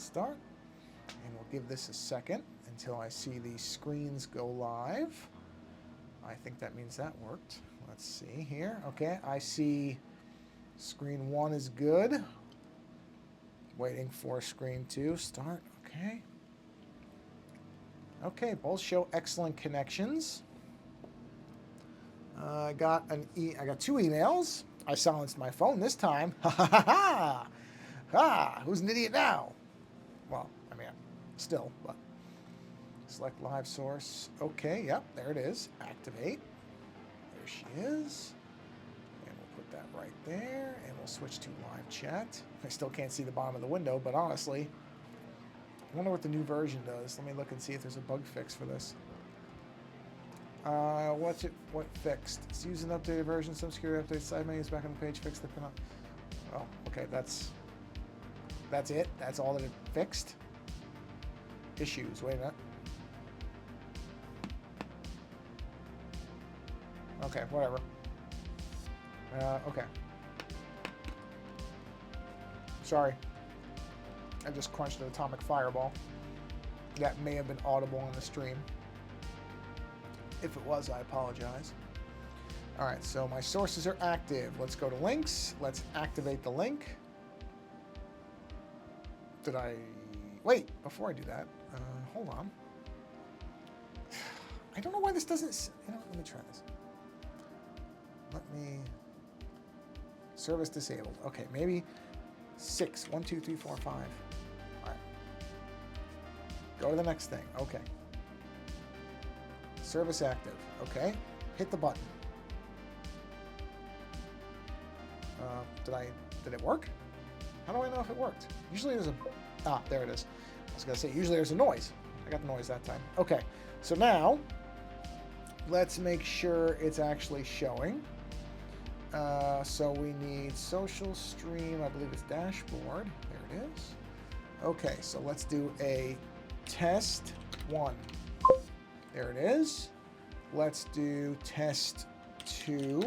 start. And we'll give this a second until I see the screens go live. I think that means that worked. Let's see here. Okay, I see screen 1 is good. Waiting for screen 2 start. Okay. Okay, both show excellent connections. I got 2 emails. I silenced my phone this time. Ha ha ha ha! Ha! Who's an idiot now? Well, I mean, still, but select live source. Okay, yep, there it is. Activate. There she is. And we'll put that right there. And we'll switch to live chat. I still can't see the bottom of the window, but honestly, I wonder what the new version does. Let me look and see if there's a bug fix for this. What fixed? It's using an updated version. Some security updates. Side menus back on the page. Fix the pin. Oh, okay. That's it. That's all that it fixed. Issues. Wait a minute. Okay, whatever. Okay. Sorry. I just crunched an atomic fireball. That may have been audible on the stream. If it was, I apologize. All right, so my sources are active. Let's go to links. Let's activate the link. Did I... Wait, before I do that, hold on. I don't know why this doesn't... You know, let me try this. Let me... Service disabled. Okay, maybe 6. 1, 2, 3, 4, 5. All right. Go to the next thing. Okay. Service active. Okay. Hit the button. Did it work? How do I know if it worked? Usually there's a... Ah, there it is. I was going to say, usually there's a noise. I got the noise that time. Okay. So now, let's make sure it's actually showing. So we need social stream. I believe it's dashboard. There it is. Okay, so let's do a test 1. There it is. Let's do test 2.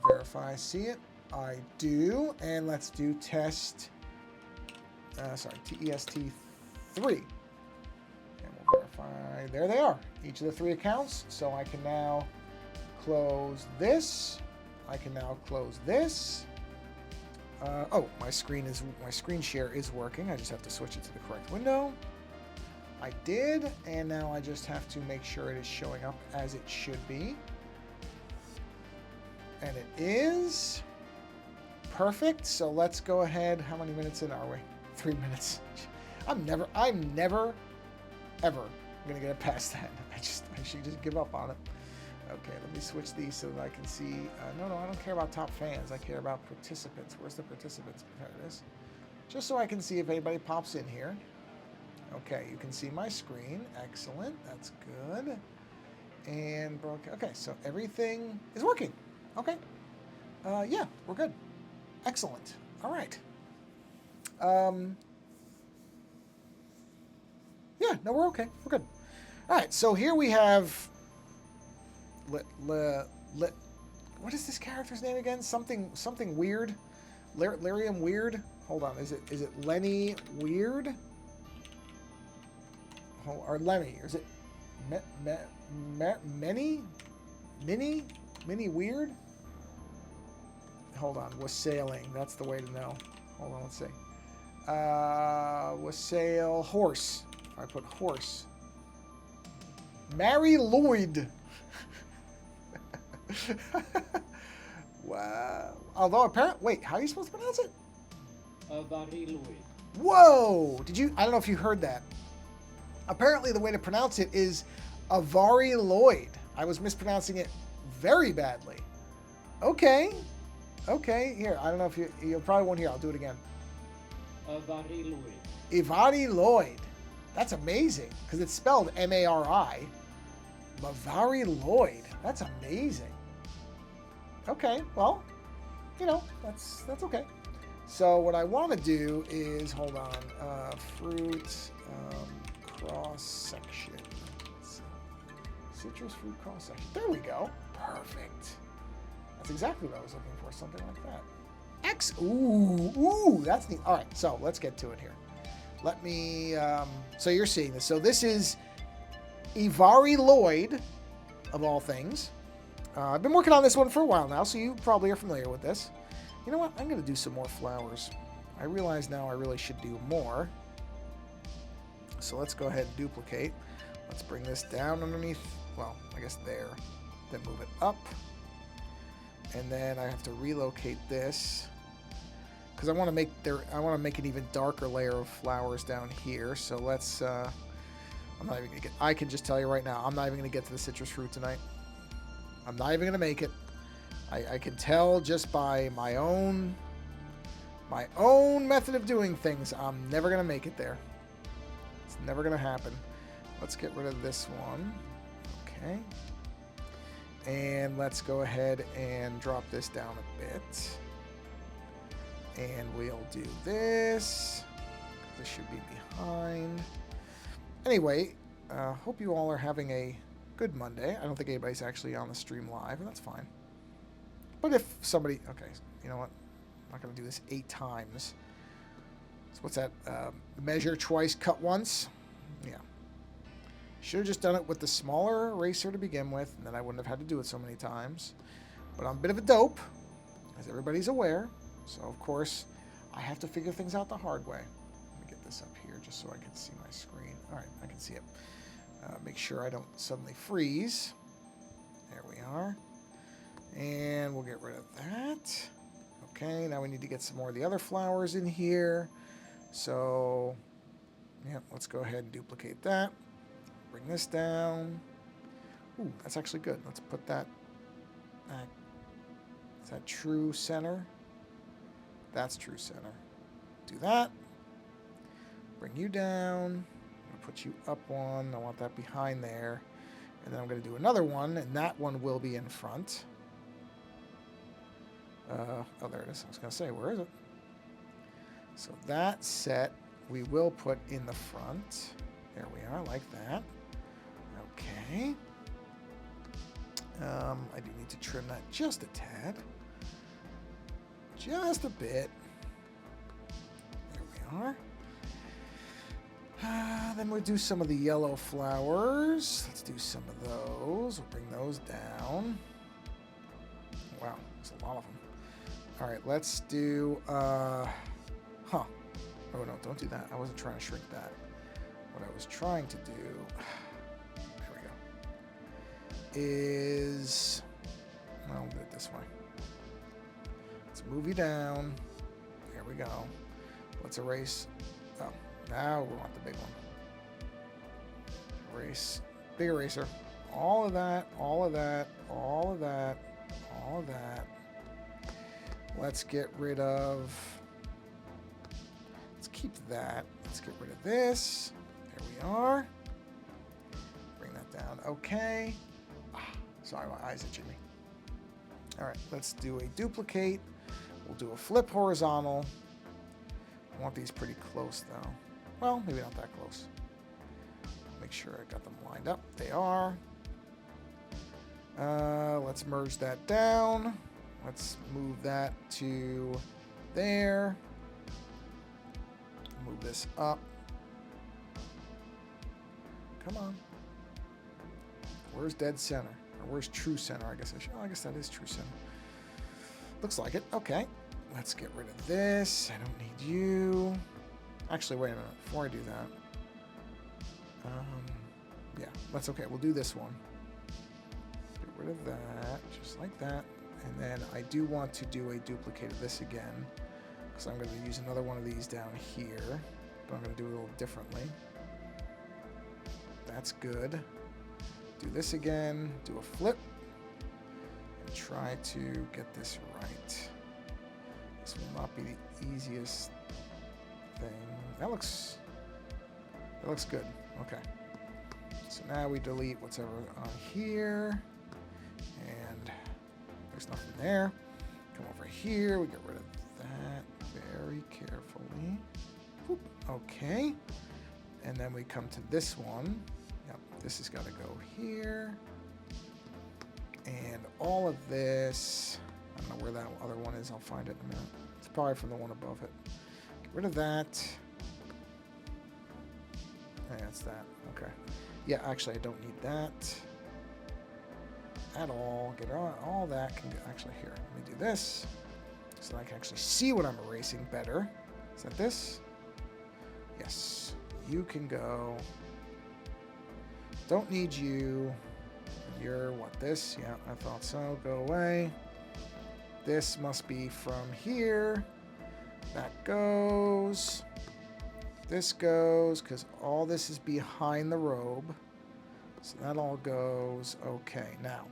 Verify I see it. I do. And let's do test, TEST 3. And we'll verify. There they are. Each of the 3 accounts. So I can now close this. I can now close this. Oh, my screen share is working. I just have to switch it to the correct window. I did, and now I just have to make sure it is showing up as it should be. And it is perfect. So let's go ahead. How many minutes in are we? 3 minutes. I'm never, ever gonna get it past that. I should just give up on it. Okay, let me switch these so that I can see. No, I don't care about top fans. I care about participants. Where's the participants? There it is. Just so I can see if anybody pops in here. Okay, you can see my screen. Excellent. That's good. And broken. Okay, so everything is working. Okay. Yeah, we're good. Excellent. All right. Yeah, no, we're okay. We're good. All right, so here we have... what is this character's name again? Something weird. Lyrium Weird. Hold on. Is it Lenny Weird? Or Lemmy? Or is it Minnie Weird? Hold on. Wasailing. That's the way to know. Hold on. Let's see. Wassail horse. If I put horse. Mari Lwyd. Wow. Although apparently, wait, how are you supposed to pronounce it? Mari Lwyd. Whoa! I don't know if you heard that. Apparently the way to pronounce it is Mari Lwyd. I was mispronouncing it very badly. Okay. Okay, here, I don't know if you probably won't hear. I'll do it again. Mari Lwyd. Mari Lwyd. That's amazing, because it's spelled M-A-R-I. Mari Lwyd. That's amazing. Okay, well, you know, that's okay. So what I want to do is, hold on, fruit cross section. Citrus fruit cross section. There we go. Perfect. That's exactly what I was looking for. Something like that. Ooh, that's neat. All right, so let's get to it here. Let me, so you're seeing this. So this is Mari Lwyd, of all things. I've been working on this one for a while now, so you probably are familiar with this. You know what? I'm going to do some more flowers. I realize now I really should do more. So let's go ahead and duplicate. Let's bring this down underneath. Well, I guess there. Then move it up. And then I have to relocate this because I want to make an even darker layer of flowers down here. So let's. I'm not even gonna get. I can just tell you right now, I'm not even gonna get to the citrus fruit tonight. I'm not even gonna make it. I can tell just by my own method of doing things. I'm never gonna make it there. It's never gonna happen. Let's get rid of this one. Okay. And let's go ahead and drop this down a bit. And we'll do this. This should be behind. Anyway, hope you all are having a good Monday. I don't think anybody's actually on the stream live, and that's fine. But if somebody... Okay, you know what? I'm not going to do this 8 times. So what's that? Measure twice, cut once? Yeah. Should have just done it with the smaller eraser to begin with, and then I wouldn't have had to do it so many times. But I'm a bit of a dope, as everybody's aware. So, of course, I have to figure things out the hard way. Let me get this up here just so I can see my screen. All right, I can see it. Make sure I don't suddenly freeze. There we are. And we'll get rid of that. Okay, now we need to get some more of the other flowers in here. So, yeah, let's go ahead and duplicate that. Bring this down. Ooh, that's actually good. Let's put that back. Is that true center? That's true center. Do that. Bring you down. I'm going to put you up one. I want that behind there. And then I'm going to do another one, and that one will be in front. Oh, there it is. I was going to say, where is it? So that set we will put in the front. There we are, like that. Okay. I do need to trim that just a tad. Just a bit. There we are. Then we'll do some of the yellow flowers. Let's do some of those. We'll bring those down. Wow, there's a lot of them. All right, let's do, Oh, no, don't do that. I wasn't trying to shrink that. What I was trying to do, there we go, is, well, I'll do it this way. Let's move you down. There we go. Let's erase. Oh, now we want the big one. Erase. Big eraser. All of that, all of that, all of that, all of that. Let's get rid of... Let's keep that. Let's get rid of this. There we are. Bring that down. Okay. Sorry, my eyes itching me. All right, let's do a duplicate. We'll do a flip horizontal. I want these pretty close, though. Well, maybe not that close. Make sure I got them lined up. They are. Let's merge that down. Let's move that to there. Move this up. Come on. Where's dead center? Or where's true center? I guess I guess that is true center. Looks like it. Okay. Let's get rid of this. I don't need you. Actually, wait a minute. Before I do that. Yeah, that's okay. We'll do this one. Get rid of that. Just like that. And then I do want to do a duplicate of this again. Because I'm going to use another one of these down here. But I'm going to do it a little differently. That's good. Do this again. Do a flip. And try to get this right. This will not be the easiest thing. That looks good. Okay. So now we delete what's ever on here. And there's nothing there. Come over here. We get rid of that very carefully. Whoop. Okay. And then we come to this one. Yep. This has got to go here. And all of this. I don't know where that other one is. I'll find it in a minute. It's probably from the one above it. Get rid of that. Yeah, that's that. Okay. Yeah, actually, I don't need that at all. Get all that. Can go, actually, here. Let me do this so that I can actually see what I'm erasing better. Is that this? Yes. You can go. Don't need you. You're what, this? Yeah, I thought so. Go away. This must be from here. That goes. This goes, because all this is behind the robe. So that all goes. Okay, now.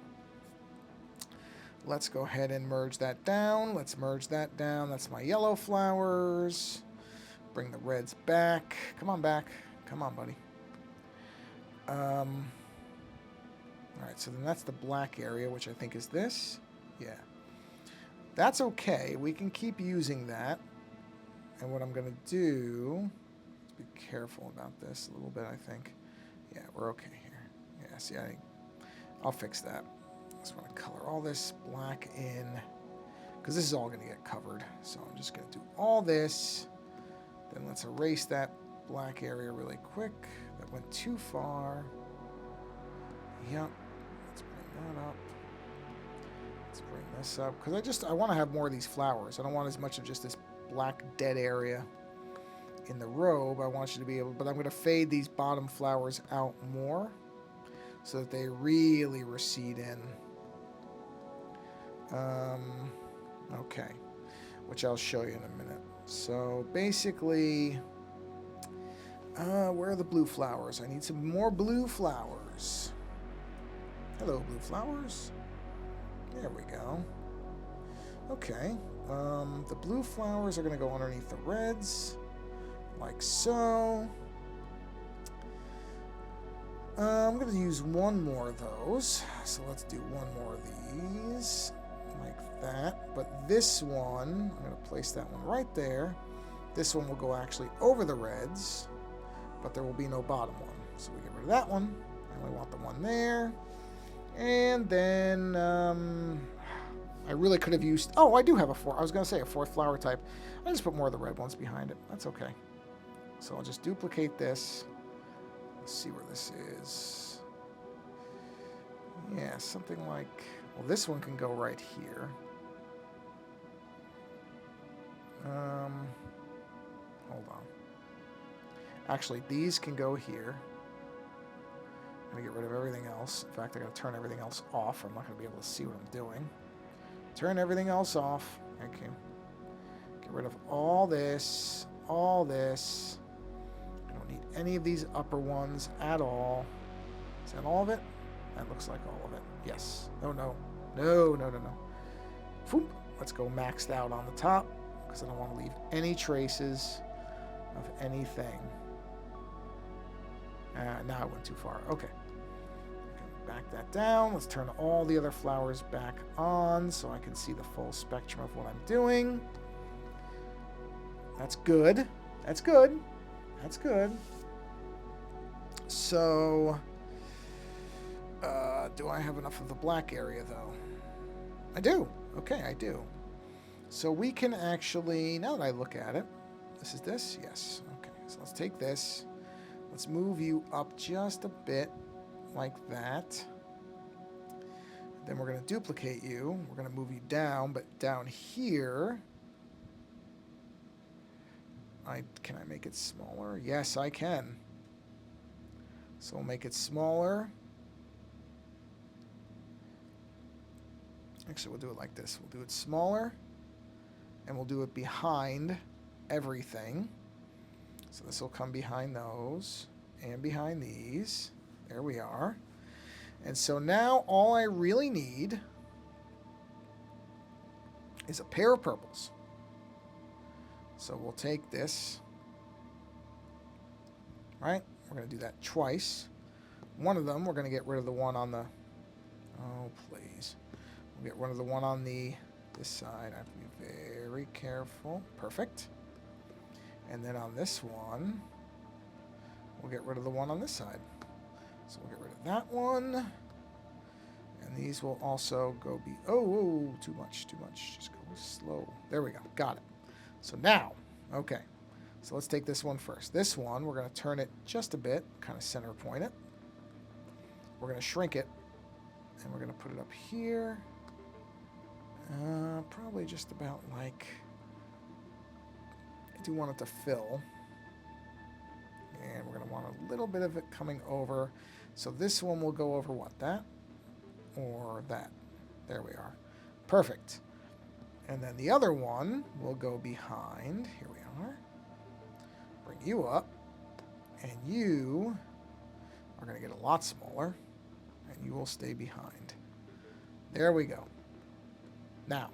Let's go ahead and merge that down. Let's merge that down. That's my yellow flowers. Bring the reds back. Come on back. Come on, buddy. Alright, so then that's the black area, which I think is this. Yeah. That's okay. We can keep using that. And what I'm going to do... Let's be careful about this a little bit, I think. Yeah, we're okay here. Yeah, see, I'll fix that. I just want to color all this black in. Because this is all going to get covered. So I'm just going to do all this. Then let's erase that black area really quick. That went too far. Yep. Let's bring that up. Let's bring this up. Because I want to have more of these flowers. I don't want as much of just this black dead area in the robe. I want you to be able... But I'm going to fade these bottom flowers out more so that they really recede in. Okay. Which I'll show you in a minute. So basically... where are the blue flowers? I need some more blue flowers. Hello, blue flowers. There we go. Okay. The blue flowers are going to go underneath the reds. Like so. I'm going to use one more of those. So let's do one more of these. Like that. But this one, I'm going to place that one right there. This one will go actually over the reds. But there will be no bottom one. So we get rid of that one. And we want the one there. And then I really could have used... Oh, I do have a fourth. I was going to say a fourth flower type. I just put more of the red ones behind it. That's okay. So I'll just duplicate this. Let's see where this is. Yeah, something like... Well, this one can go right here. Hold on. Actually, these can go here. I'm going to get rid of everything else. In fact, I'm going to turn everything else off. I'm not going to be able to see what I'm doing. Turn everything else off. Okay. Get rid of all this. All this. I don't need any of these upper ones at all. Is that all of it? That looks like all of it. Yes. No, no. No, no, no, no. Foop. Let's go maxed out on the top because I don't want to leave any traces of anything. Now I went too far. Okay. Back that down. Let's turn all the other flowers back on so I can see the full spectrum of what I'm doing. That's good. That's good. That's good. So, do I have enough of the black area, though? I do. Okay, I do. So we can actually, now that I look at it, this is this? Yes. Okay, so let's take this. Let's move you up just a bit. Like that. Then we're going to duplicate you. We're going to move you down, but down here... Can I make it smaller? Yes, I can. So we'll make it smaller. Actually, we'll do it like this. We'll do it smaller. And we'll do it behind everything. So this will come behind those. And behind these. There we are. And so now all I really need is a pair of purples. So we'll take this. Right? We're going to do that twice. One of them, we're going to get rid of the one on the... Oh, please. We'll get rid of the one on this side. I have to be very careful. Perfect. And then on this one, we'll get rid of the one on this side. So we'll get rid of that one. And these will also go be... Oh, too much, too much. Just go slow. There we go. Got it. So now, okay. So let's take this one first. This one, we're going to turn it just a bit, kind of center point it. We're going to shrink it, and we're going to put it up here. Probably just about like, I do want it to fill. And we're going to want a little bit of it coming over. So this one will go over what? That? Or that? There we are. Perfect. And then the other one will go behind. Here we are. Bring you up. And you are going to get a lot smaller. And you will stay behind. There we go. Now.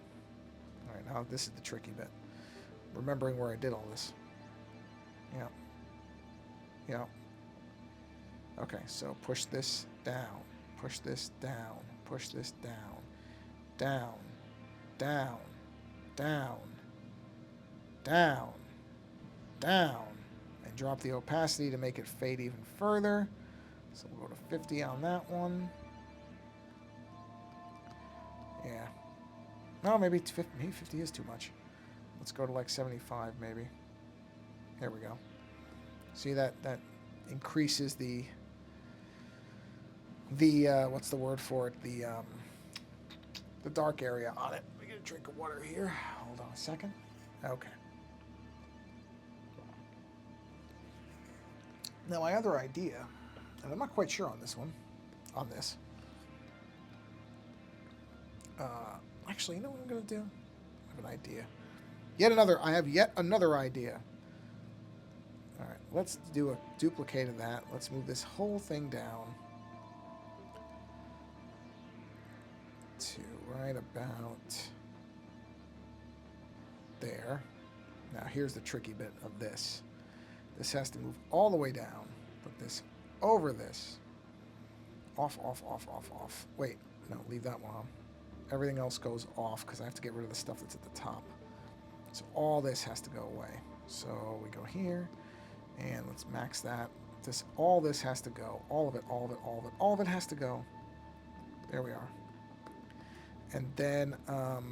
All right, now this is the tricky bit. Remembering where I did all this. Yeah. Yeah. Okay, so push this down. Push this down. Push this down. Down. Down. Down. Down. Down. And drop the opacity to make it fade even further. So we'll go to 50 on that one. Yeah. No, maybe 50 is too much. Let's go to like 75 maybe. There we go. See that increases the what's the word for it? The dark area on it. We get a drink of water here. Hold on a second. Okay. Now my other idea, and I'm not quite sure on this one, on this. Actually, you know what I'm gonna do? I have an idea. I have yet another idea. All right, let's do a duplicate of that. Let's move this whole thing down to right about there. Now, here's the tricky bit of this. This has to move all the way down. Put this over this. Off, off, off, off, off. Wait, no, leave that one on. Everything else goes off because I have to get rid of the stuff that's at the top. So all this has to go away. So we go here. And let's max that. All this has to go. All of it, all of it, all of it. All of it has to go. There we are. And then, yeah.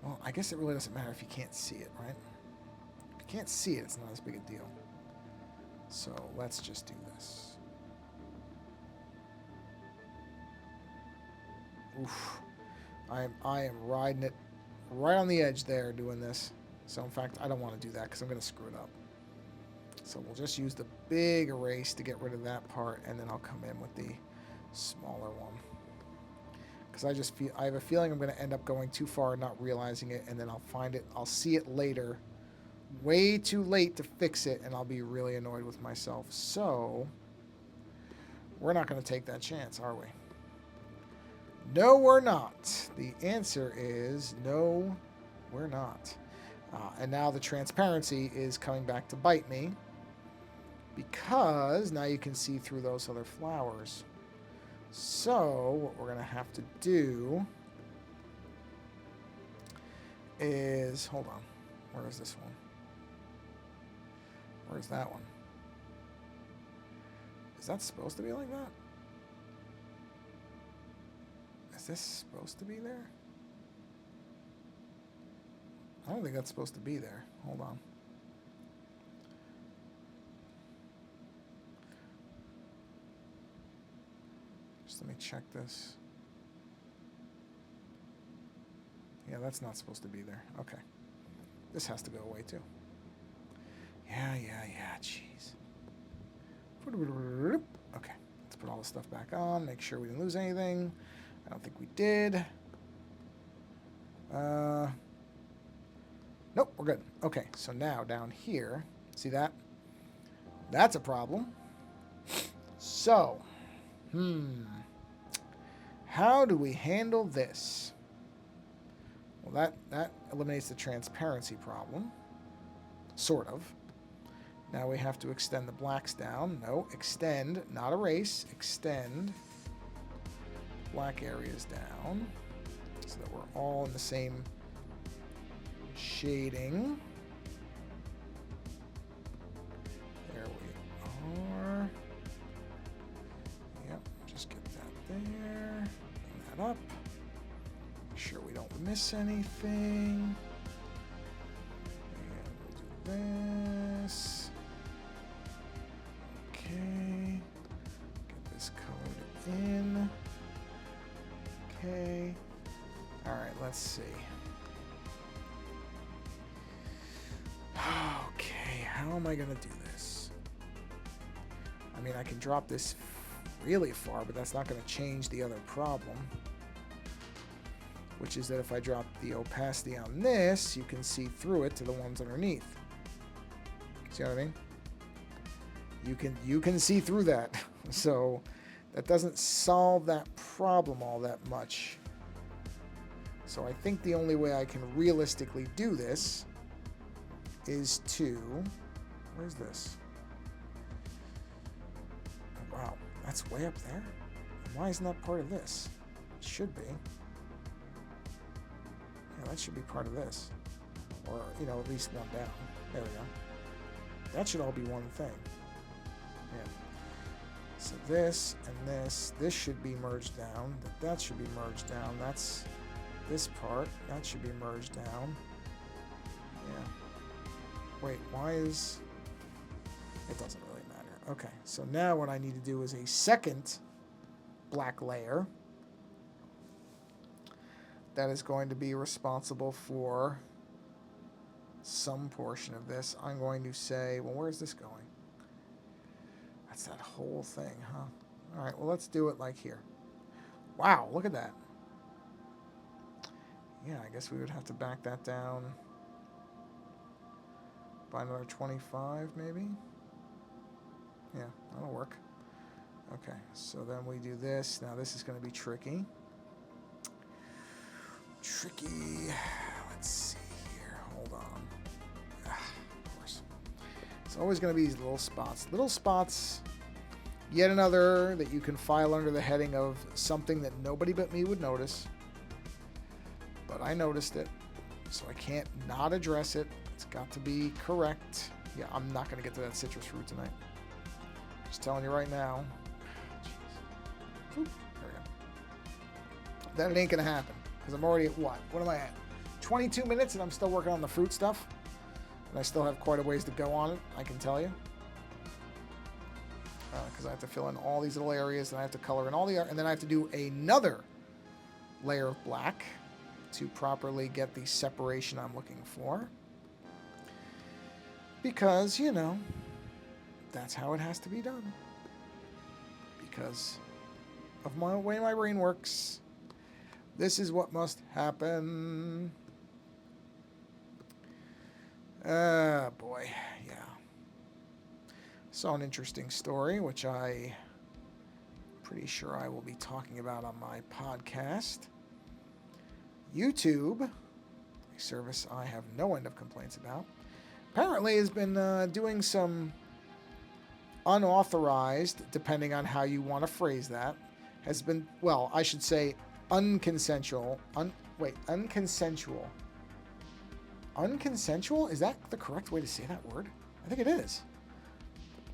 Well, I guess it really doesn't matter if you can't see it, right? If you can't see it, it's not as big a deal. So let's just do this. Oof. I am riding it right on the edge there doing this. So in fact, I don't want to do that because I'm going to screw it up. So we'll just use the big erase to get rid of that part, and then I'll come in with the smaller one. Because I have a feeling I'm going to end up going too far and not realizing it, and then I'll find it, I'll see it later, way too late to fix it, and I'll be really annoyed with myself. So we're not going to take that chance, are we? No, we're not. The answer is no, we're not. And now the transparency is coming back to bite me because now you can see through those other flowers. So what we're going to have to do is, hold on, where is this one? Where's that one? Is that supposed to be like that? Is this supposed to be there? I don't think that's supposed to be there. Hold on. Just let me check this. Yeah, that's not supposed to be there. Okay. This has to go away too. Yeah, jeez. Okay, let's put all this stuff back on, make sure we didn't lose anything. I don't think we did. Nope, we're good. Okay, so now down here, see that? That's a problem. So, how do we handle this? Well, that eliminates the transparency problem, sort of. Now we have to extend the blacks down. No, extend, not erase, extend black areas down so that we're all in the same shading. There we are. Yep, just get that there. Bring that up. miss anything? And we'll do this. Okay. Get this colored in. Okay. All right, let's see. Okay, how am I going to do this? I mean, I can drop this really far, but that's not going to change the other problem, which is that if I drop the opacity on this, you can see through it to the ones underneath. See what I mean? You can see through that. So that doesn't solve that problem all that much. So I think the only way I can realistically do this is to... Where's this? Oh, wow, that's way up there? Why isn't that part of this? It should be. Yeah, that should be part of this. Or, you know, at least one down. There we go. That should all be one thing. Yeah. So this and this should be merged down. That should be merged down. That's this part. That should be merged down. Yeah. Wait, why is... It doesn't really matter. Okay, so now what I need to do is a second black layer that is going to be responsible for some portion of this. I'm going to say, well, where's this going? That's that whole thing, huh? All right, well, let's do it like here. Wow, look at that. Yeah, I guess we would have to back that down by another 25, maybe? Yeah, that'll work. Okay, so then we do this. Now this is going to be tricky. Let's see here. Hold on. Of course. It's always going to be these little spots. Little spots. Yet another that you can file under the heading of something that nobody but me would notice. But I noticed it, so I can't not address it. It's got to be correct. Yeah, I'm not going to get to that citrus fruit tonight. Just telling you right now. Jeez. Oop, there we go. Then it ain't going to happen. Because I'm already at what? What am I at? 22 minutes and I'm still working on the fruit stuff. And I still have quite a ways to go on it, I can tell you. Because I have to fill in all these little areas, and I have to color in all the... And then I have to do another layer of black to properly get the separation I'm looking for. Because, you know, that's how it has to be done. Because of the way my brain works. This is what must happen. Boy, yeah. Saw an interesting story, which I'm pretty sure I will be talking about on my podcast. YouTube, a service I have no end of complaints about, apparently has been doing some unauthorized, depending on how you want to phrase that, has been, well, I should say unconsensual. Unconsensual. Unconsensual? Is that the correct way to say that word? I think it is.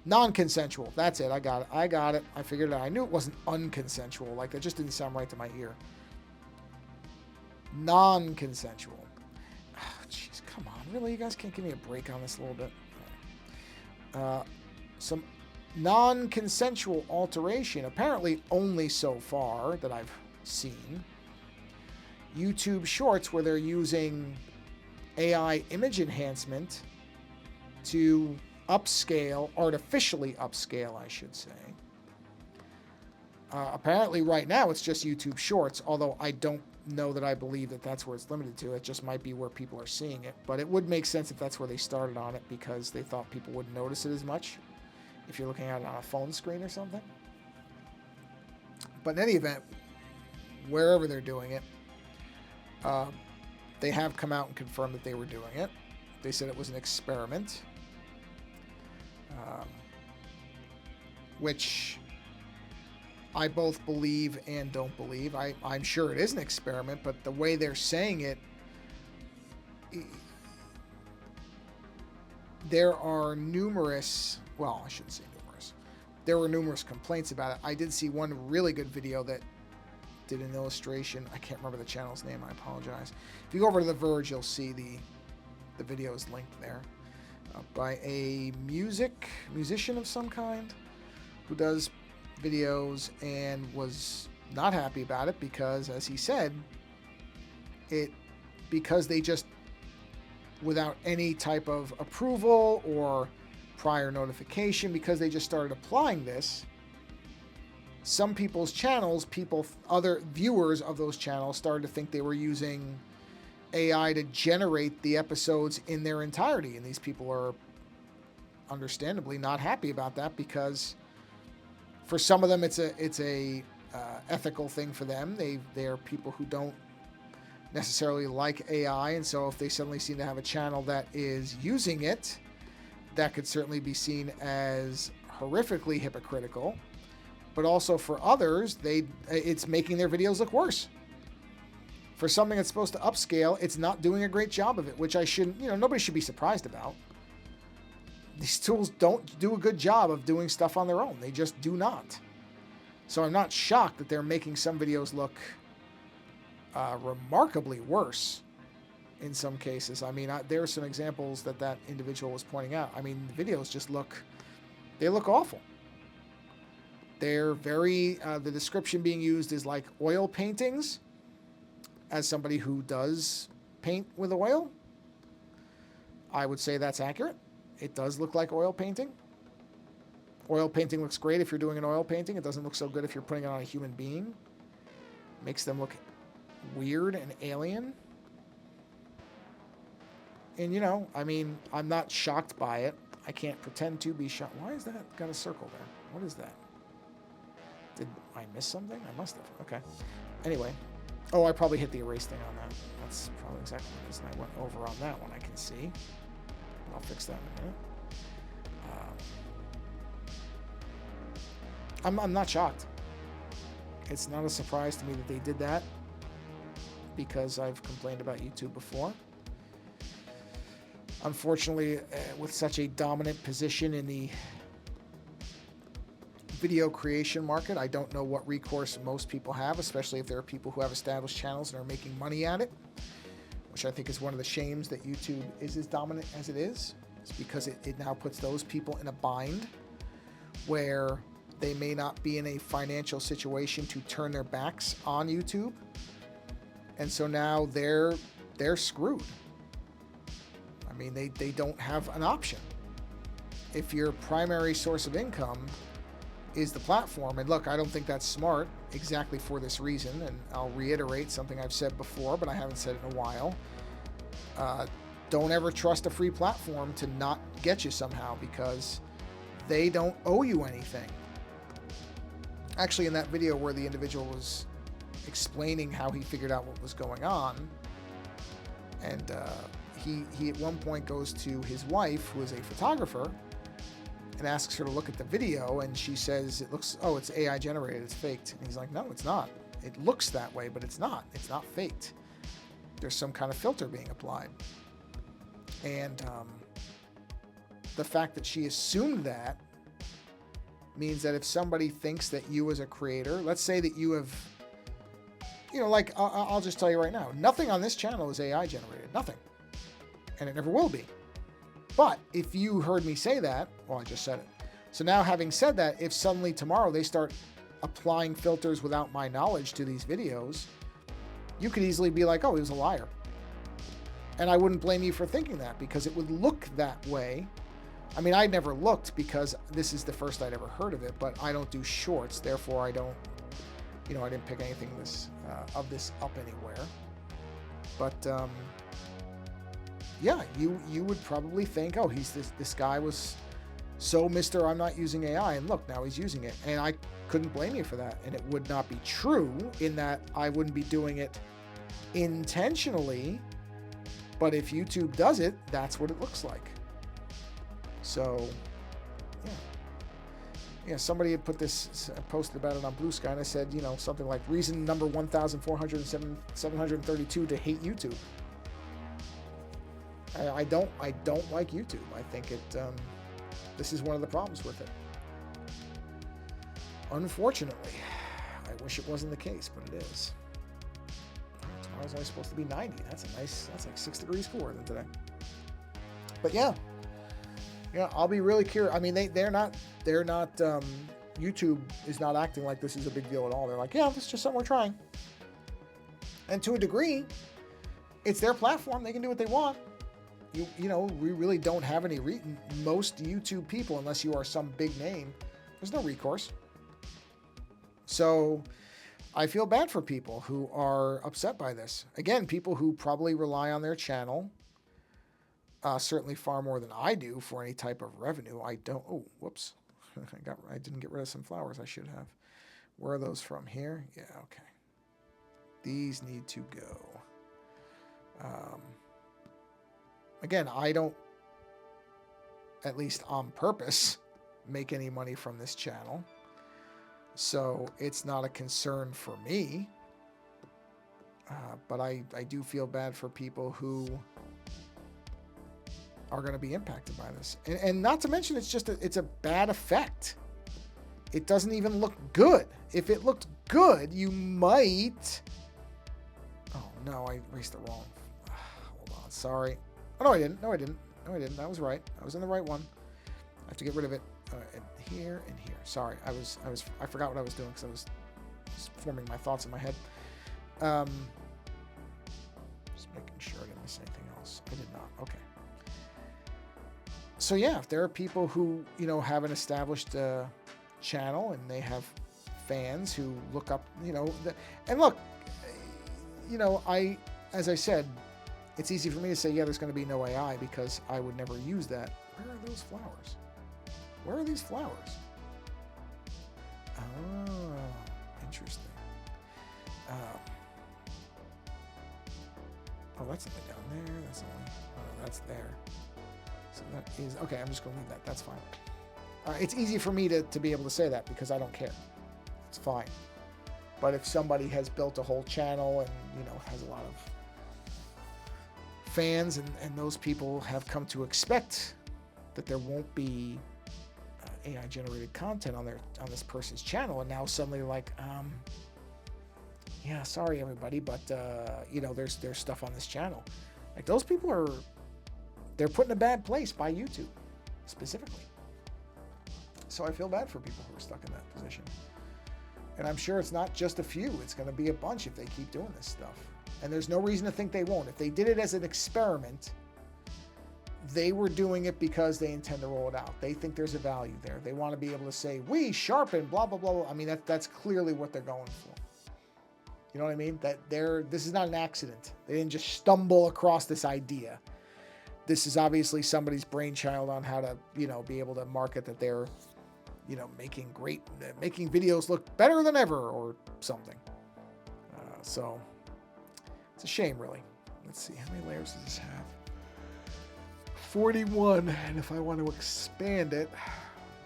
Non-consensual. That's it. I got it. I figured it out. I knew it wasn't unconsensual. Like, that just didn't sound right to my ear. Non-consensual. Oh, jeez, come on. Really? You guys can't give me a break on this a little bit? Some non-consensual alteration, apparently only so far that I've seen. YouTube Shorts, where they're using AI image enhancement to upscale, artificially upscale, I should say. Apparently right now it's just YouTube Shorts, although I don't know that I believe that that's where it's limited to. It just might be where people are seeing it. But it would make sense if that's where they started on it, because they thought people wouldn't notice it as much if you're looking at it on a phone screen or something. But in any event, wherever they're doing it, they have come out and confirmed that they were doing it. They said it was an experiment. Which I both believe and don't believe. I'm sure it is an experiment, but the way they're saying it, there are numerous, well, I shouldn't say numerous. There were numerous complaints about it. I did see one really good video that did an illustration. I can't remember the channel's name. I apologize. If you go over to The Verge, you'll see the video is linked there by a musician of some kind who does videos and was not happy about it because, as he said, because they just, without any type of approval or prior notification, because they just started applying this, some people's channels, other viewers of those channels started to think they were using AI to generate the episodes in their entirety. And these people are understandably not happy about that because for some of them it's a ethical thing for them. They're people who don't necessarily like AI, and so if they suddenly seem to have a channel that is using it, that could certainly be seen as horrifically hypocritical. But also for others, it's making their videos look worse. For something that's supposed to upscale, it's not doing a great job of it, which nobody should be surprised about. These tools don't do a good job of doing stuff on their own. They just do not. So I'm not shocked that they're making some videos look remarkably worse in some cases. I mean, there are some examples that individual was pointing out. I mean, the videos just look awful. They're very, the description being used is like oil paintings. As somebody who does paint with oil, I would say that's accurate. It does look like oil painting. Oil painting looks great if you're doing an oil painting. It doesn't look so good if you're putting it on a human being. Makes them look weird and alien. And, I mean, I'm not shocked by it. I can't pretend to be shocked. Why is that got a circle there? What is that? Did I miss something? I must have. Okay. Anyway. Oh, I probably hit the erase thing on that. That's probably exactly the reason I went over on that one, I can see. I'll fix that in a minute. I'm not shocked. It's not a surprise to me that they did that because I've complained about YouTube before. Unfortunately, with such a dominant position in the video creation market, I don't know what recourse most people have, especially if there are people who have established channels and are making money at it, which I think is one of the shames that YouTube is as dominant as it is. It's because it now puts those people in a bind where they may not be in a financial situation to turn their backs on YouTube. And so now they're screwed. I mean, they don't have an option. If your primary source of income is the platform, and look, I don't think that's smart exactly for this reason, and I'll reiterate something I've said before, but I haven't said it in a while. Don't ever trust a free platform to not get you somehow, because they don't owe you anything. Actually, in that video where the individual was explaining how he figured out what was going on, and he at one point goes to his wife, who is a photographer, and asks her to look at the video, and she says, it's AI generated, it's faked. And he's like, no, it's not. It looks that way, but it's not. It's not faked. There's some kind of filter being applied. And the fact that she assumed that means that if somebody thinks that you as a creator, let's say that you have, I'll just tell you right now, nothing on this channel is AI generated, nothing. And it never will be. But if you heard me say that, well, I just said it. So now, having said that, if suddenly tomorrow they start applying filters without my knowledge to these videos, you could easily be like, oh, he was a liar. And I wouldn't blame you for thinking that, because it would look that way. I mean, I never looked because this is the first I'd ever heard of it, but I don't do shorts. Therefore, I didn't pick anything of this up anywhere. But, yeah, you would probably think, oh, this guy was so Mr. I'm not using AI, and look, now he's using it. And I couldn't blame you for that. And it would not be true in that I wouldn't be doing it intentionally. But if YouTube does it, that's what it looks like. So, yeah, somebody had put this, posted about it on Blue Sky, and I said, something like reason number 1,732 to hate YouTube. I don't like YouTube. I think this is one of the problems with it. Unfortunately, I wish it wasn't the case, but it is. Tomorrow's only supposed to be 90. That's like 6 degrees cooler than today. But yeah, I'll be really curious. I mean, they're not, YouTube is not acting like this is a big deal at all. They're like, yeah, this is just something we're trying. And to a degree, it's their platform. They can do what they want. We really don't have any most YouTube people, unless you are some big name, there's no recourse. So I feel bad for people who are upset by this. Again, people who probably rely on their channel, certainly far more than I do for any type of revenue. I don't. Oh, whoops. I didn't get rid of some flowers. I should have. Where are those from? Here? Yeah, okay. These need to go. Again, I don't, at least on purpose, make any money from this channel. So it's not a concern for me. But I do feel bad for people who are going to be impacted by this. And not to mention, it's a bad effect. It doesn't even look good. If it looked good, you might... Oh, no, I erased the wrong... Hold on, sorry. Oh, no, I didn't. No, I didn't. I was right. I was in the right one. I have to get rid of it. And here and here. Sorry, I forgot what I was doing because I was forming my thoughts in my head. Just making sure I didn't miss anything else. I did not. Okay. So yeah, if there are people who have an established channel and they have fans who look up, and look, as I said, it's easy for me to say, yeah, there's going to be no AI because I would never use that. Where are those flowers? Where are these flowers? Oh, interesting. Oh, that's only down there. That's only, that's there. So that is, okay, I'm just going to leave that. That's fine. It's easy for me to be able to say that because I don't care. It's fine. But if somebody has built a whole channel and, has a lot of fans and those people have come to expect that there won't be AI generated content on this person's channel, and now suddenly like, yeah, sorry everybody, but there's stuff on this channel. Like, those people they're put in a bad place by YouTube specifically. So I feel bad for people who are stuck in that position. And I'm sure it's not just a few, it's going to be a bunch if they keep doing this stuff. And there's no reason to think they won't. If they did it as an experiment, they were doing it because they intend to roll it out. They think there's a value there. They want to be able to say, we sharpen, blah, blah, blah, blah. I mean, that's clearly what they're going for. You know what I mean? This is not an accident. They didn't just stumble across this idea. This is obviously somebody's brainchild on how to, be able to market that they're, making videos look better than ever or something. So it's a shame, really. Let's see, how many layers does this have? 41, and if I want to expand it,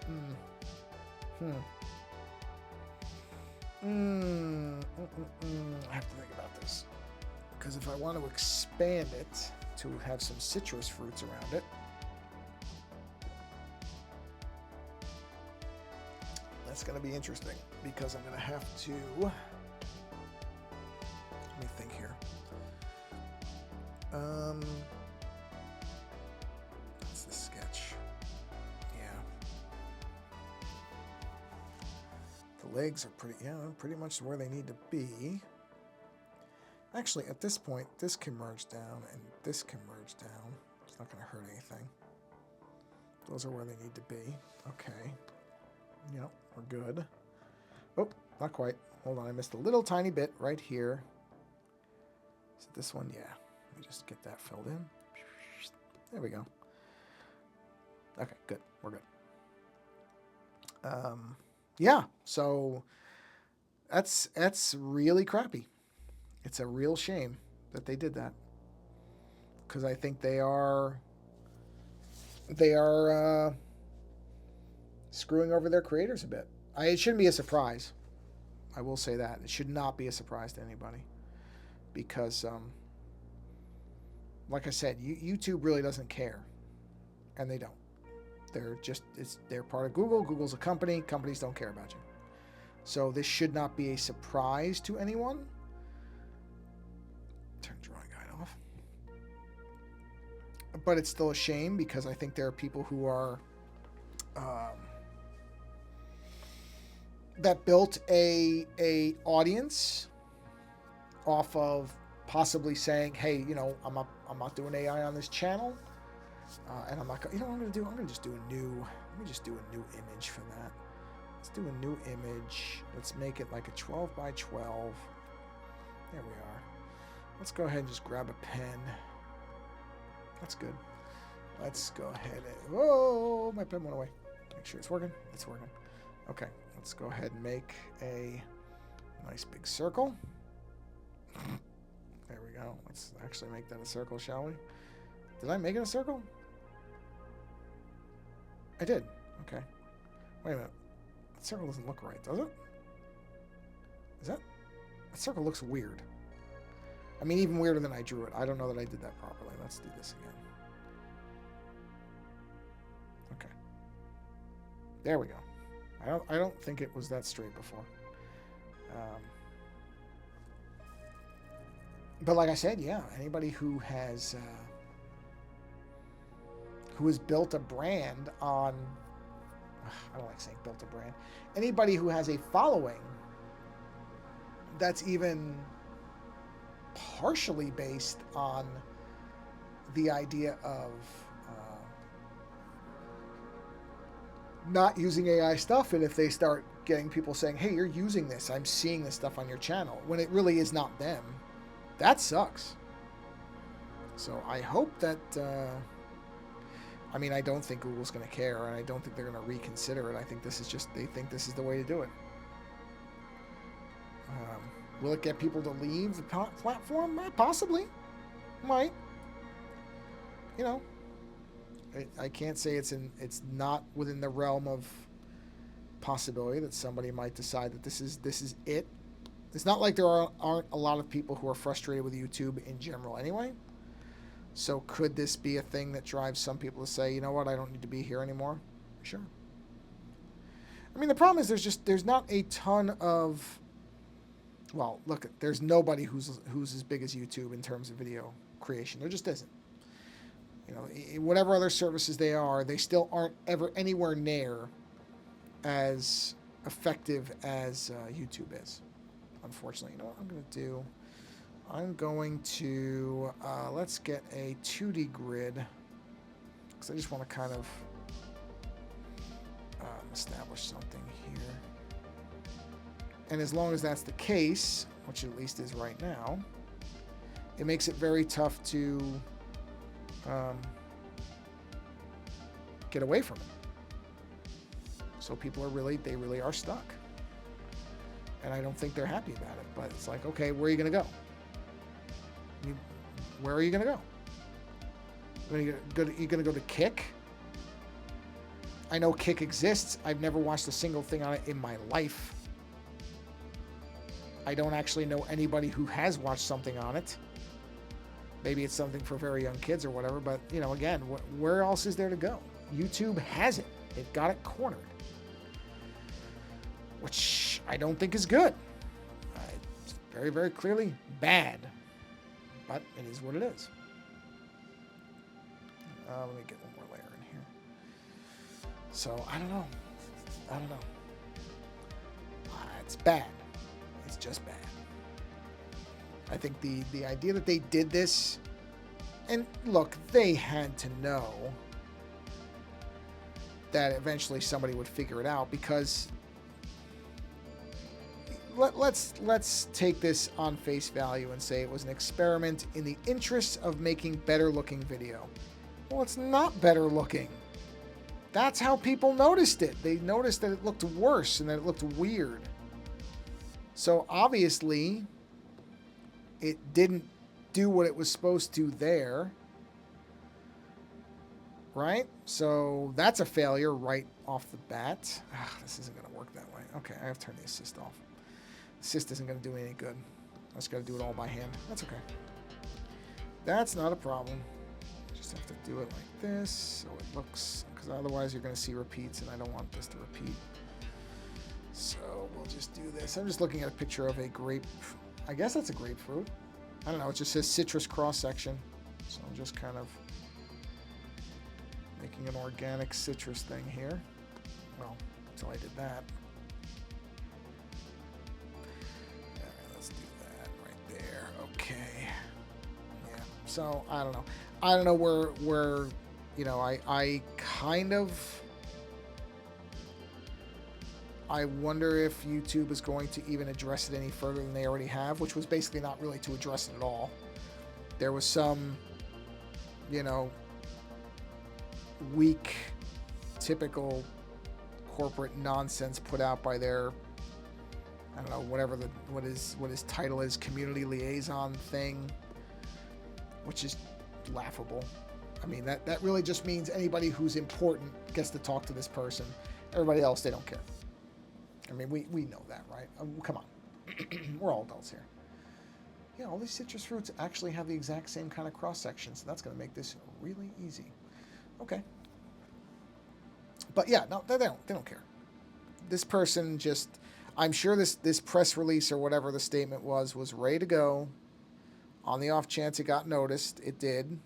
I have to think about this, because if I want to expand it to have some citrus fruits around it, that's going to be interesting, because I'm going to have to, let me think here. That's the sketch. Yeah. The legs are pretty much where they need to be. Actually, at this point, this can merge down and this can merge down. It's not going to hurt anything. Those are where they need to be. Okay. Yep, we're good. Oh, not quite. Hold on, I missed a little tiny bit right here. Is it this one? Yeah. Let me just get that filled in. There we go. Okay, good. We're good. Yeah, so that's really crappy. It's a real shame that they did that, because I think they are screwing over their creators a bit. It shouldn't be a surprise. I will say that. It should not be a surprise to anybody, because like I said, YouTube really doesn't care, and they don't. They're part of Google. Google's a company. Companies don't care about you. So this should not be a surprise to anyone. Turn drawing guide off. But it's still a shame because I think there are people who are that built a audience off of possibly saying, hey, you know, I'm not doing AI on this channel, and I'm not, you know what I'm gonna do? I'm gonna just do a new. Let me just do a new image for that. Let's do a new image. Let's make it like a 12 by 12. There we are. Let's go ahead and just grab a pen. That's good. Let's go ahead and, whoa, my pen went away. Make sure it's working. It's working. Okay, let's go ahead and make a nice big circle. There we go. Let's actually make that a circle, shall we? Did I make it a circle? I did. Okay. Wait a minute. That circle doesn't look right, does it? Is that? That circle looks weird. I mean, even weirder than I drew it. I don't know that I did that properly. Let's do this again. Okay. There we go. I don't think it was that straight before. But like I said, yeah, anybody who has built a brand on, I don't like saying built a brand. Anybody who has a following that's even partially based on the idea of not using AI stuff, and if they start getting people saying, hey, you're using this, I'm seeing this stuff on your channel, when it really is not them, that sucks. So I hope that, I mean, I don't think Google's going to care, and I don't think they're going to reconsider it. I think this is just, they think this is the way to do it. Will it get people to leave the platform? Possibly. Might. You know, I can't say it's not within the realm of possibility that somebody might decide that this is it. It's not like there aren't a lot of people who are frustrated with YouTube in general anyway. So could this be a thing that drives some people to say, you know what, I don't need to be here anymore? Sure. I mean, the problem is there's not a ton of, well, look, there's nobody who's as big as YouTube in terms of video creation. There just isn't. You know, whatever other services they are, they still aren't ever anywhere near as effective as YouTube is, unfortunately. You know what I'm going to do? I'm going to, let's get a 2D grid, because I just want to kind of establish something here. And as long as that's the case, which it at least is right now, it makes it very tough to get away from it. So people are they really are stuck. And I don't think they're happy about it. But it's like, okay, where are you going to go? Where are you going to go? Are you going to go to Kick? I know Kick exists. I've never watched a single thing on it in my life. I don't actually know anybody who has watched something on it. Maybe it's something for very young kids or whatever, but, you know, again, where else is there to go? YouTube has it. It got it cornered. Which I don't think is good. It's very, very clearly bad. But it is what it is. Let me get one more layer in here. So, I don't know. It's bad. It's just bad. I think the idea that they did this, and look, they had to know that eventually somebody would figure it out, because let's take this on face value and say it was an experiment in the interest of making better looking video. Well, it's not better looking. That's how people noticed it. They noticed that it looked worse and that it looked weird. So obviously it didn't do what it was supposed to there, right? So that's a failure right off the bat. This isn't going to work that way. Okay, I have to turn the assist off. Assist isn't going to do me any good. I just got to do it all by hand. That's okay. That's not a problem. Just have to do it like this so it looks, because otherwise you're going to see repeats, and I don't want this to repeat. So we'll just do this. I'm just looking at a picture of a grape. I guess that's a grapefruit. I don't know. It just says citrus cross section. So I'm just kind of making an organic citrus thing here. Well, until I did that. Let's do that right there. Okay. Yeah. So I don't know. I don't know where you know, I kind of, I wonder if YouTube is going to even address it any further than they already have, which was basically not really to address it at all. There was some, you know, weak, typical corporate nonsense put out by their, I don't know, whatever what his title is, community liaison thing, which is laughable. I mean, that really just means anybody who's important gets to talk to this person. Everybody else, they don't care. I mean, we know that, right? Come on. We're all adults here. Yeah, all these citrus fruits actually have the exact same kind of cross-section, so that's going to make this really easy. Okay. But yeah, no, they don't care. This person just, I'm sure this press release or whatever the statement was ready to go. On the off chance it got noticed, it did.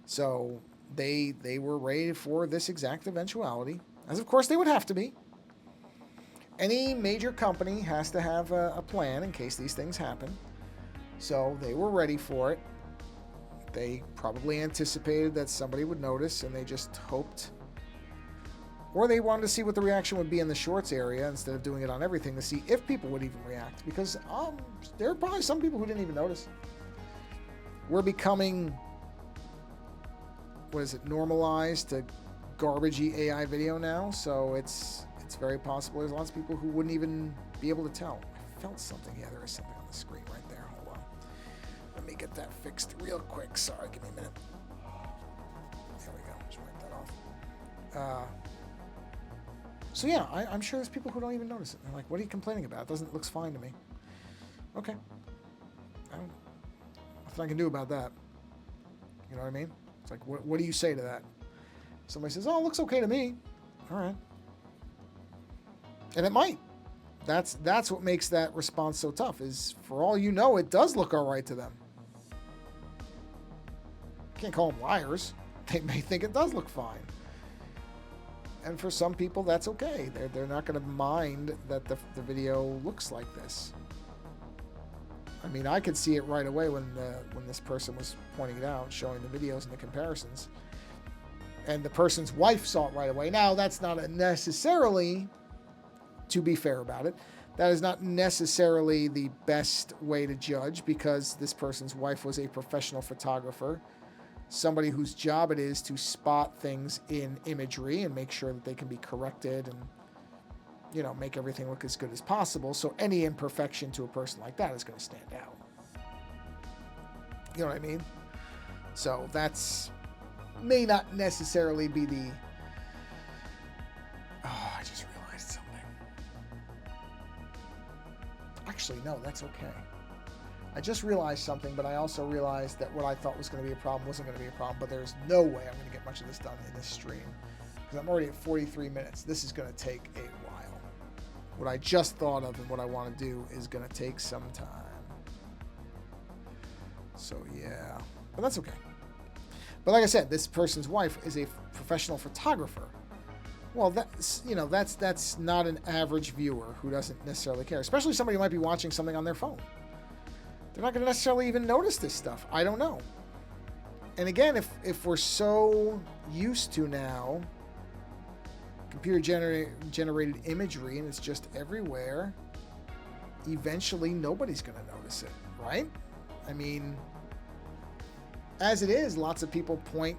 So they were ready for this exact eventuality, as of course they would have to be. Any major company has to have a plan in case these things happen. So they were ready for it. They probably anticipated that somebody would notice, and they just hoped, or they wanted to see what the reaction would be in the shorts area instead of doing it on everything to see if people would even react, because there are probably some people who didn't even notice. We're becoming, what is it, normalized to garbagey AI video now, so it's very possible there's lots of people who wouldn't even be able to tell. I felt something. Yeah, there is something on the screen right there. Hold on. Let me get that fixed real quick. Sorry, give me a minute. There we go. Just wipe that off. So yeah, I'm sure there's people who don't even notice it. They're like, what are you complaining about? It looks fine to me. Okay. Nothing I can do about that. You know what I mean? It's like, what do you say to that? Somebody says, oh, it looks okay to me. All right. And it might. That's what makes that response so tough, is for all you know, it does look all right to them. Can't call them liars. They may think it does look fine. And for some people, that's okay. They're not going to mind that the video looks like this. I mean, I could see it right away when this person was pointing it out, showing the videos and the comparisons. And the person's wife saw it right away. Now, that's not necessarily, to be fair about it, that is not necessarily the best way to judge, because this person's wife was a professional photographer, somebody whose job it is to spot things in imagery and make sure that they can be corrected and, you know, make everything look as good as possible. So any imperfection to a person like that is going to stand out. You know what I mean? So that's may not necessarily be the... Oh, I just realized something. Actually, no, that's okay. I just realized something, but I also realized that what I thought was going to be a problem wasn't going to be a problem, but there's no way I'm going to get much of this done in this stream, because I'm already at 43 minutes. This is going to take a while. What I just thought of and what I want to do is going to take some time. So, yeah. But that's okay. But like I said, this person's wife is a professional photographer. Well, that's not an average viewer who doesn't necessarily care, especially somebody who might be watching something on their phone. They're not going to necessarily even notice this stuff. I don't know. And again, if we're so used to now computer generated imagery and it's just everywhere, eventually nobody's going to notice it, right? I mean, as it is, lots of people point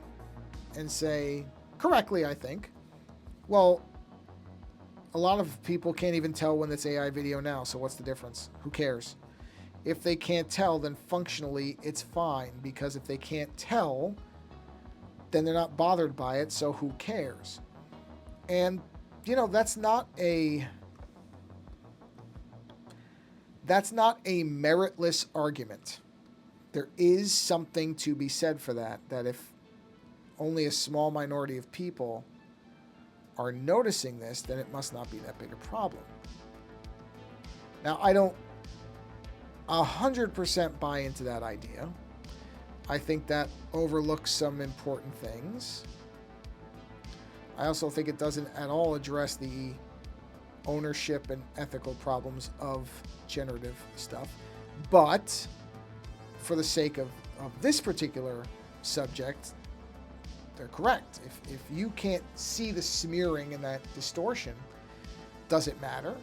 and say, correctly, I think, well, a lot of people can't even tell when it's AI video now, so what's the difference? Who cares? If they can't tell, then functionally it's fine, because if they can't tell, then they're not bothered by it, so who cares? And, you know, that's not a meritless argument. There is something to be said for that if only a small minority of people are noticing this, then it must not be that big a problem. Now, I don't 100% buy into that idea. I think that overlooks some important things. I also think it doesn't at all address the ownership and ethical problems of generative stuff. But for the sake of this particular subject, they're correct. If you can't see the smearing and that distortion, does it matter?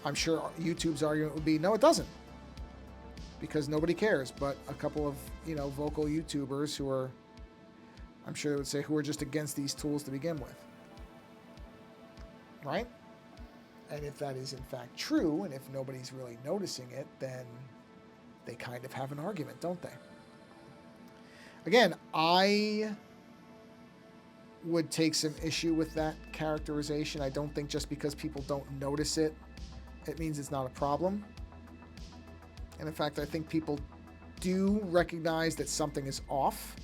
I'm sure YouTube's argument would be, no, it doesn't. Because nobody cares, but a couple of, vocal YouTubers who are, I'm sure they would say, who are just against these tools to begin with. Right? And if that is in fact true, and if nobody's really noticing it, then they kind of have an argument, don't they? Again, I would take some issue with that characterization. I don't think just because people don't notice it, it means it's not a problem. And in fact, I think people do recognize that something is off,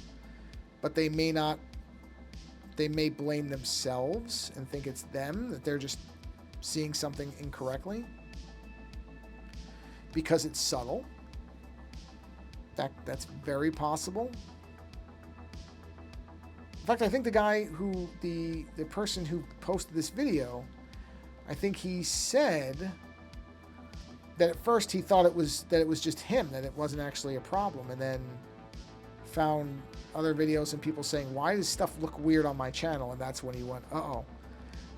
but they may blame themselves and think it's them, that they're just seeing something incorrectly because it's subtle. That's very possible. In fact, I think the person who posted this video, I think he said that at first he thought it was just him, that it wasn't actually a problem, and then found other videos and people saying, why does stuff look weird on my channel? And that's when he went, uh-oh,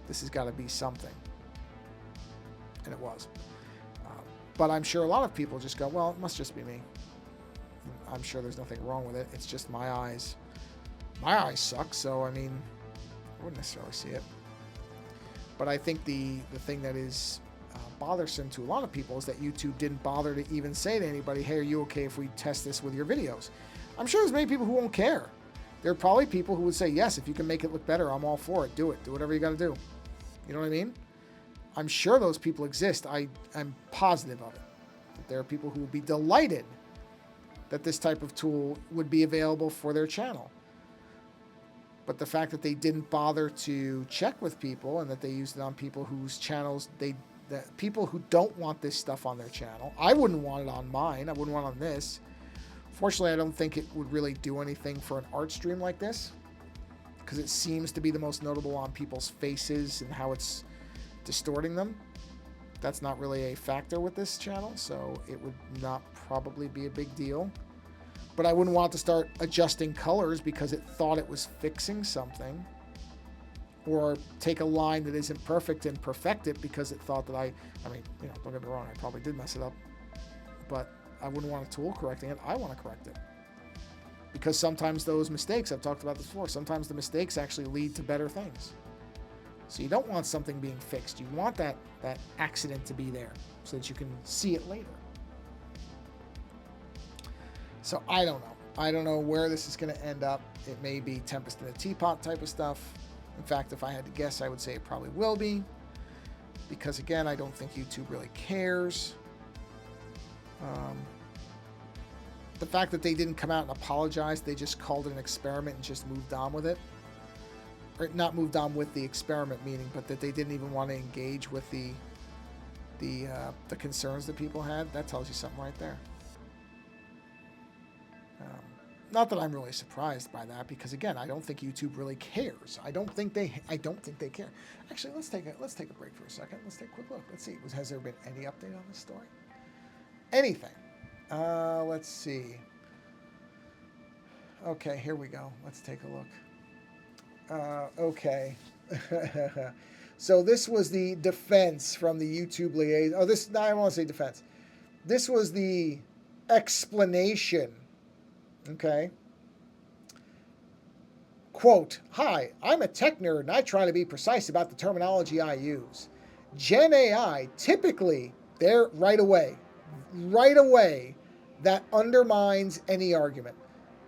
this has got to be something. And it was. But I'm sure a lot of people just go, well, it must just be me. I'm sure there's nothing wrong with it. It's just my eyes. My eyes suck, so I mean, I wouldn't necessarily see it. But I think the thing that is bothersome to a lot of people is that YouTube didn't bother to even say to anybody, hey, are you okay if we test this with your videos? I'm sure there's many people who won't care. There are probably people who would say, yes, if you can make it look better, I'm all for it. Do it. Do whatever you got to do. You know what I mean? I'm sure those people exist. I'm positive of it. That there are people who would be delighted that this type of tool would be available for their channel. But the fact that they didn't bother to check with people and that they used it on people whose channels that people who don't want this stuff on their channel. I wouldn't want it on mine. I wouldn't want it on this. Fortunately, I don't think it would really do anything for an art stream like this, because it seems to be the most notable on people's faces and how it's distorting them. That's not really a factor with this channel, so it would not probably be a big deal. But I wouldn't want to start adjusting colors because it thought it was fixing something, or take a line that isn't perfect and perfect it because it thought that I mean, don't get me wrong, I probably did mess it up, but I wouldn't want a tool correcting it. I want to correct it. Because sometimes those mistakes, I've talked about this before, sometimes the mistakes actually lead to better things. So you don't want something being fixed. You want that accident to be there so that you can see it later. So I don't know. I don't know where this is going to end up. It may be Tempest in a Teapot type of stuff. In fact, if I had to guess, I would say it probably will be. Because again, I don't think YouTube really cares. The fact that they didn't come out and apologize, they just called it an experiment and just moved on with it. Or not moved on with the experiment meaning, but that they didn't even want to engage with the concerns that people had. That tells you something right there. Not that I'm really surprised by that, because again, I don't think YouTube really cares. I don't think they care. Actually, let's take a break for a second. Let's take a quick look. Let's see. Has there been any update on this story? Anything? Let's see. Okay, here we go. Let's take a look. Okay. So this was the defense from the YouTube liaison. Oh, no, I don't want to say defense. This was the explanation. Okay. Quote, "Hi, I'm a tech nerd and I try to be precise about the terminology I use. Gen AI typically, there right away, that undermines any argument.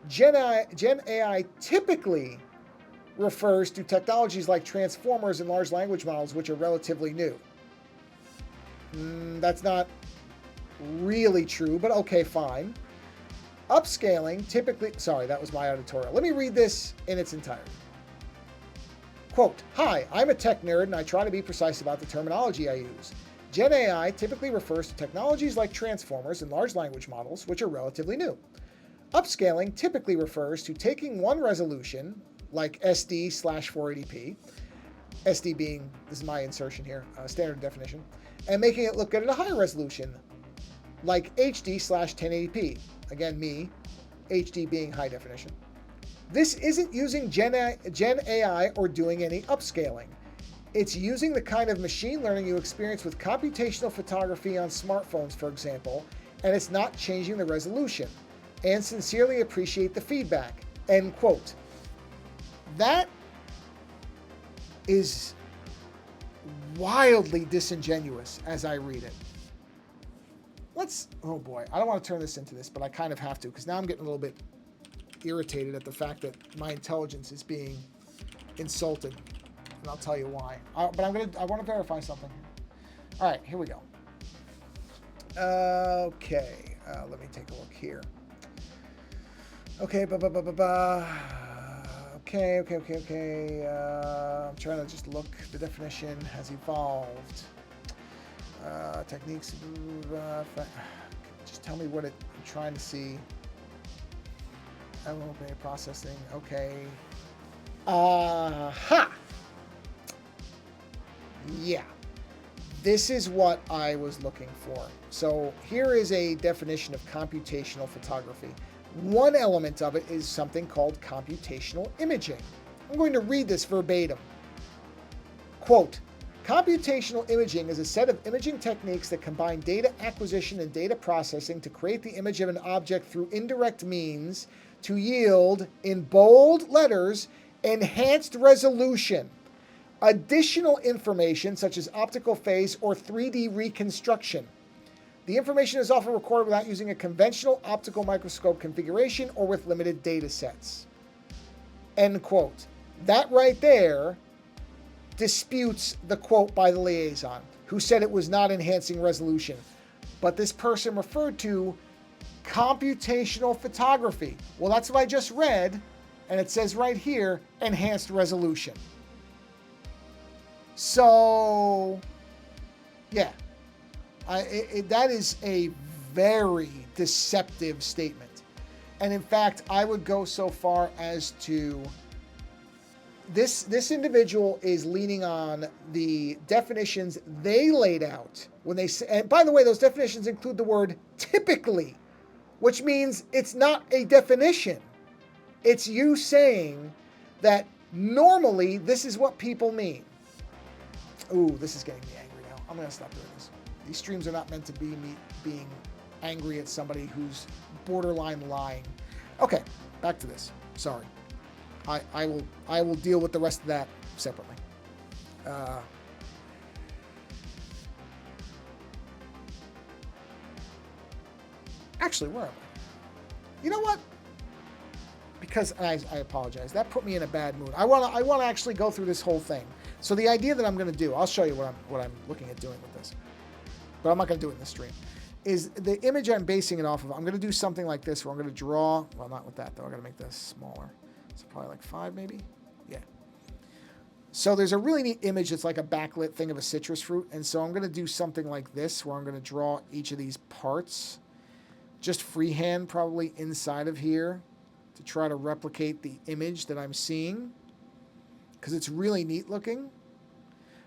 Gen AI typically refers to technologies like transformers and large language models, which are relatively new." That's not really true, but okay, fine. Upscaling typically, sorry, that was my editorial. Let me read this in its entirety. Quote, "Hi, I'm a tech nerd and I try to be precise about the terminology I use. Gen AI typically refers to technologies like transformers and large language models, which are relatively new. Upscaling typically refers to taking one resolution, like SD/480p, SD being, this is my insertion here, standard definition, and making it look good at a higher resolution, like HD/1080p, again me, HD being high definition. This isn't using Gen AI or doing any upscaling. It's using the kind of machine learning you experience with computational photography on smartphones, for example, and it's not changing the resolution. And sincerely appreciate the feedback." End quote. That is wildly disingenuous as I read it. Oh boy, I don't want to turn this into this, but I kind of have to, because now I'm getting a little bit irritated at the fact that my intelligence is being insulted, and I'll tell you why. But I want to verify something here. All right, here we go. Okay, let me take a look here. Okay, okay. I'm trying to just look. The definition has evolved. Techniques. Just tell me what I'm trying to see. Okay, processing. Okay. Aha! Yeah. This is what I was looking for. So here is a definition of computational photography. One element of it is something called computational imaging. I'm going to read this verbatim. Quote, "Computational imaging is a set of imaging techniques that combine data acquisition and data processing to create the image of an object through indirect means to yield, in bold letters, enhanced resolution, additional information such as optical phase or 3D reconstruction. The information is often recorded without using a conventional optical microscope configuration or with limited data sets." End quote. That right there disputes the quote by the liaison, who said it was not enhancing resolution. But this person referred to computational photography. Well, that's what I just read, and it says right here, enhanced resolution. So, yeah. That is a very deceptive statement. And in fact, I would go so far as to, this individual is leaning on the definitions they laid out when they say, and by the way, those definitions include the word typically, which means it's not a definition. It's you saying that normally this is what people mean. Ooh, this is getting me angry now. I'm going to stop doing this. These streams are not meant to be me being angry at somebody who's borderline lying. Okay, back to this. Sorry. I will deal with the rest of that separately. Actually, where am I? You know what? Because I apologize. That put me in a bad mood. I want to actually go through this whole thing. So the idea that I'm going to do, I'll show you what I'm looking at doing with this. But I'm not going to do it in the stream, is the image I'm basing it off of. I'm going to do something like this where I'm going to draw, well, not with that though, I'm going to make this smaller. So probably like 5 maybe? Yeah. So there's a really neat image that's like a backlit thing of a citrus fruit. And so I'm going to do something like this where I'm going to draw each of these parts, just freehand probably inside of here to try to replicate the image that I'm seeing, because it's really neat looking.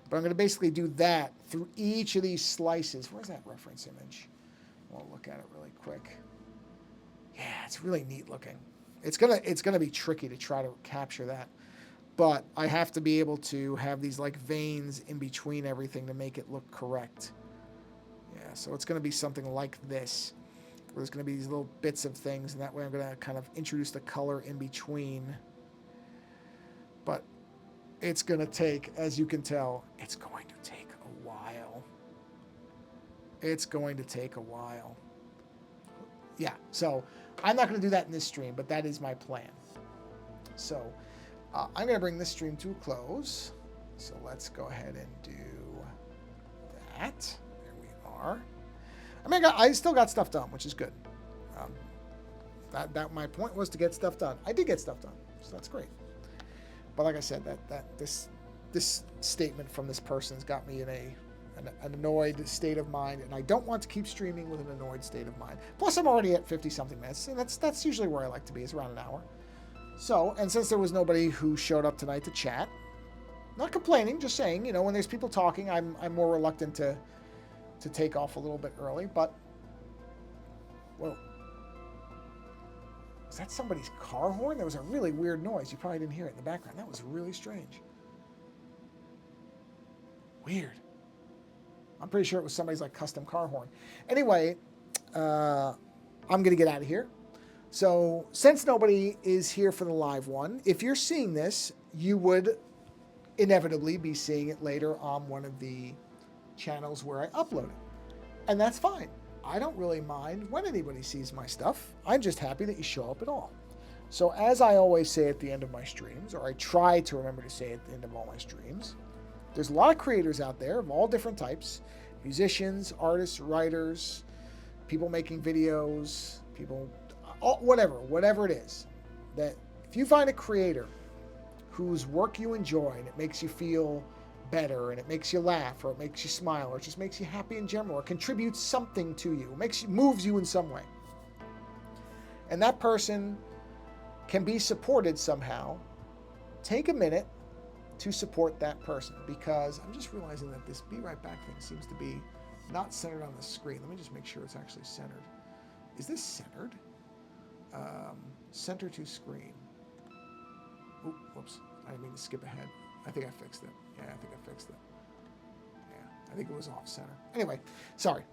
But I'm going to basically do that through each of these slices. Where's that reference image? I'll look at it really quick. Yeah, it's really neat looking. It's gonna be tricky to try to capture that. But I have to be able to have these like veins in between everything to make it look correct. Yeah, so it's going to be something like this. Where there's going to be these little bits of things, and that way I'm going to kind of introduce the color in between. But it's going to take, as you can tell, it's going to take a while. It's going to take a while. Yeah, so I'm not going to do that in this stream, but that is my plan. So I'm going to bring this stream to a close. So let's go ahead and do that. There we are. I mean, I still got stuff done, which is good. That my point was to get stuff done. I did get stuff done, so that's great. But like I said, this statement from this person's got me in an annoyed state of mind, and I don't want to keep streaming with an annoyed state of mind. Plus, I'm already at 50-something minutes, and that's usually where I like to be, is around an hour. So, and since there was nobody who showed up tonight to chat, not complaining, just saying, you know, when there's people talking, I'm more reluctant to take off a little bit early, but, whoa. Is that somebody's car horn? There was a really weird noise. You probably didn't hear it in the background. That was really strange. Weird. I'm pretty sure it was somebody's like custom car horn. Anyway, I'm going to get out of here. So since nobody is here for the live one, if you're seeing this, you would inevitably be seeing it later on one of the channels where I upload it. And that's fine. I don't really mind when anybody sees my stuff. I'm just happy that you show up at all. So as I always say at the end of my streams, or I try to remember to say at the end of all my streams, there's a lot of creators out there of all different types, musicians, artists, writers, people making videos, people, whatever it is, that if you find a creator whose work you enjoy and it makes you feel better and it makes you laugh or it makes you smile or it just makes you happy in general or contributes something to you, moves you in some way, and that person can be supported somehow, take a minute to support that person, because I'm just realizing that this be right back thing seems to be not centered on the screen. Let me just make sure it's actually centered. Is this centered? Center to screen. Ooh, whoops. I didn't mean to skip ahead. I think I fixed it. Yeah, I think I fixed it. Yeah, I think it was off center. Anyway, sorry.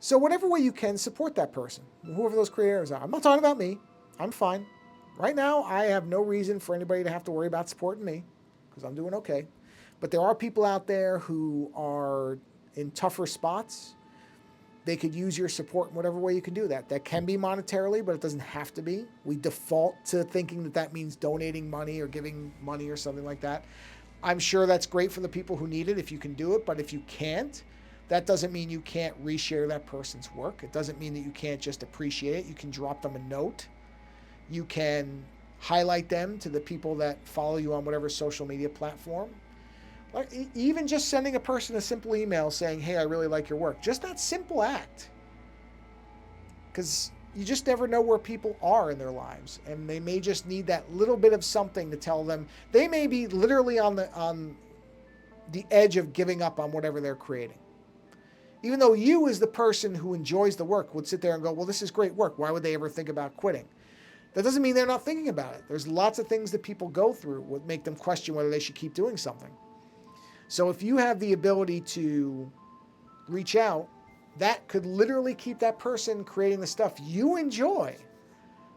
So whatever way you can, support that person, whoever those creators are. I'm not talking about me. I'm fine. Right now, I have no reason for anybody to have to worry about supporting me, because I'm doing okay. But there are people out there who are in tougher spots. They could use your support in whatever way you can do that. That can be monetarily, but it doesn't have to be. We default to thinking that means donating money or giving money or something like that. I'm sure that's great for the people who need it if you can do it, but if you can't, that doesn't mean you can't reshare that person's work. It doesn't mean that you can't just appreciate it. You can drop them a note. You can highlight them to the people that follow you on whatever social media platform. Like even just sending a person a simple email saying, hey, I really like your work. Just that simple act. Because you just never know where people are in their lives. And they may just need that little bit of something to tell them. They may be literally on the edge of giving up on whatever they're creating. Even though you, as the person who enjoys the work, would sit there and go, well, this is great work. Why would they ever think about quitting? That doesn't mean they're not thinking about it. There's lots of things that people go through that make them question whether they should keep doing something. So if you have the ability to reach out, that could literally keep that person creating the stuff you enjoy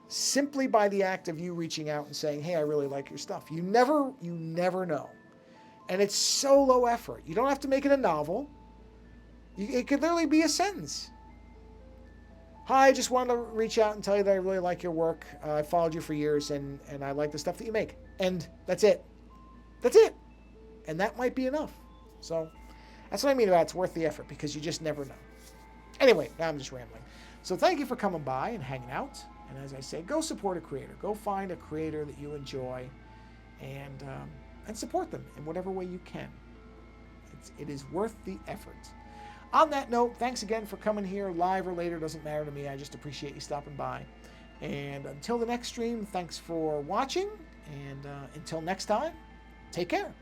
simply by the act of you reaching out and saying, hey, I really like your stuff. You never know. And it's so low effort. You don't have to make it a novel. It could literally be a sentence. Hi, I just wanted to reach out and tell you that I really like your work. I followed you for years and I like the stuff that you make. And that's it. That's it. And that might be enough. So that's what I mean about it's worth the effort, because you just never know. Anyway, now I'm just rambling. So thank you for coming by and hanging out. And as I say, go support a creator. Go find a creator that you enjoy and support them in whatever way you can. It is worth the effort. On that note, thanks again for coming here, live or later, doesn't matter to me. I just appreciate you stopping by. And until the next stream, thanks for watching. And until next time, take care.